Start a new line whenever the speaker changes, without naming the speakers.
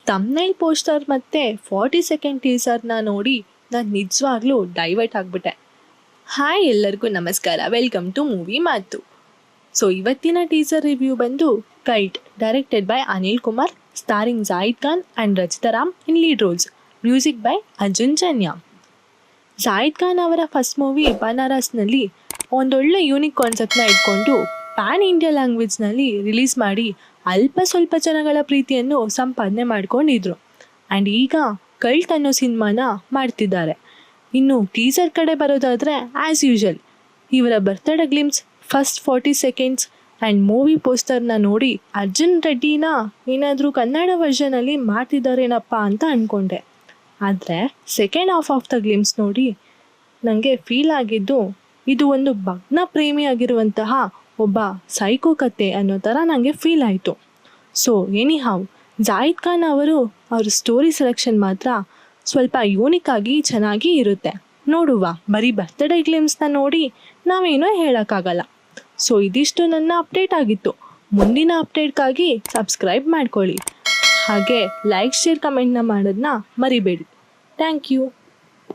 Thumbnail poster ಮತ್ತು 40 second ಟೀಸರ್ನ ನೋಡಿ ನಾನು ನಿಜವಾಗ್ಲೂ ಡೈವರ್ಟ್ ಆಗಿಬಿಟ್ಟೆ. ಹಾಯ್ ಎಲ್ಲರಿಗೂ ನಮಸ್ಕಾರ, ವೆಲ್ಕಮ್ ಟು ಮೂವಿ ಮಾತು. ಸೊ ಇವತ್ತಿನ ಟೀಸರ್ ರಿವ್ಯೂ ಬಂದು Kite, directed by Anil Kumar, starring Zahid Khan and Rachita Ram in lead roles, music by Arjun Janya. Zahid Khan ಅವರ ಫಸ್ಟ್ ಮೂವಿ ಬನಾರಸ್ನಲ್ಲಿ ಒಂದೊಳ್ಳೆ ಯೂನಿಕ್ ಕಾನ್ಸೆಪ್ಟ್ನ ಇಟ್ಕೊಂಡು ಪ್ಯಾನ್ ಇಂಡಿಯಾ ಲ್ಯಾಂಗ್ವೇಜ್ನಲ್ಲಿ ರಿಲೀಸ್ ಮಾಡಿ ಅಲ್ಪ ಸ್ವಲ್ಪ ಜನಗಳ ಪ್ರೀತಿಯನ್ನು ಸಂಪಾದನೆ ಮಾಡ್ಕೊಂಡಿದ್ರು. ಆ್ಯಂಡ್ ಈಗ ಕಲ್ಟ್ ಅನ್ನೋ ಸಿನಿಮಾನ ಮಾಡ್ತಿದ್ದಾರೆ. ಇನ್ನು ಟೀಸರ್ ಕಡೆ ಬರೋದಾದರೆ ಆ್ಯಸ್ ಯೂಶಲ್ ಇವರ birthday glimpse, first 40 seconds and movie ಪೋಸ್ಟರ್ನ ನೋಡಿ ಅರ್ಜುನ್ ರೆಡ್ಡಿನ ಏನಾದರೂ ಕನ್ನಡ ವರ್ಷನಲ್ಲಿ ಮಾಡ್ತಿದ್ದಾರೇನಪ್ಪ ಅಂತ ಅಂದ್ಕೊಂಡೆ. ಆದರೆ second half of the glimpse ನೋಡಿ ನನಗೆ ಫೀಲ್ ಆಗಿದ್ದು ಇದು ಒಂದು ಭಗ್ನ ಪ್ರೇಮಿಯಾಗಿರುವಂತಹ ಒಬ್ಬ ಸೈಕೋ ಕತೆ ಅನ್ನೋ ಥರ ನನಗೆ ಫೀಲ್ ಆಯಿತು. ಸೊ ಎನಿಹೌ, ಜಾಹಿದ್ ಖಾನ್ ಅವ್ರ ಸ್ಟೋರಿ ಸೆಲೆಕ್ಷನ್ ಮಾತ್ರ ಸ್ವಲ್ಪ ಯೂನಿಕ್ ಆಗಿ ಚೆನ್ನಾಗಿ ಇರುತ್ತೆ. ನೋಡುವ, ಬರೀ ಬರ್ತ್ಡೇ ಗ್ಲಿಮ್ಸ್ನ ನೋಡಿ ನಾವೇನೋ ಹೇಳೋಕ್ಕಾಗಲ್ಲ. ಸೊ ಇದಿಷ್ಟು ನನ್ನ ಅಪ್ಡೇಟ್ ಆಗಿತ್ತು. ಮುಂದಿನ ಅಪ್ಡೇಟ್ಗಾಗಿ ಸಬ್ಸ್ಕ್ರೈಬ್ ಮಾಡ್ಕೊಳ್ಳಿ. ಹಾಗೆ ಲೈಕ್, ಶೇರ್, ಕಮೆಂಟ್ನ ಮಾಡೋದನ್ನ ಮರಿಬೇಡಿ. Thank you.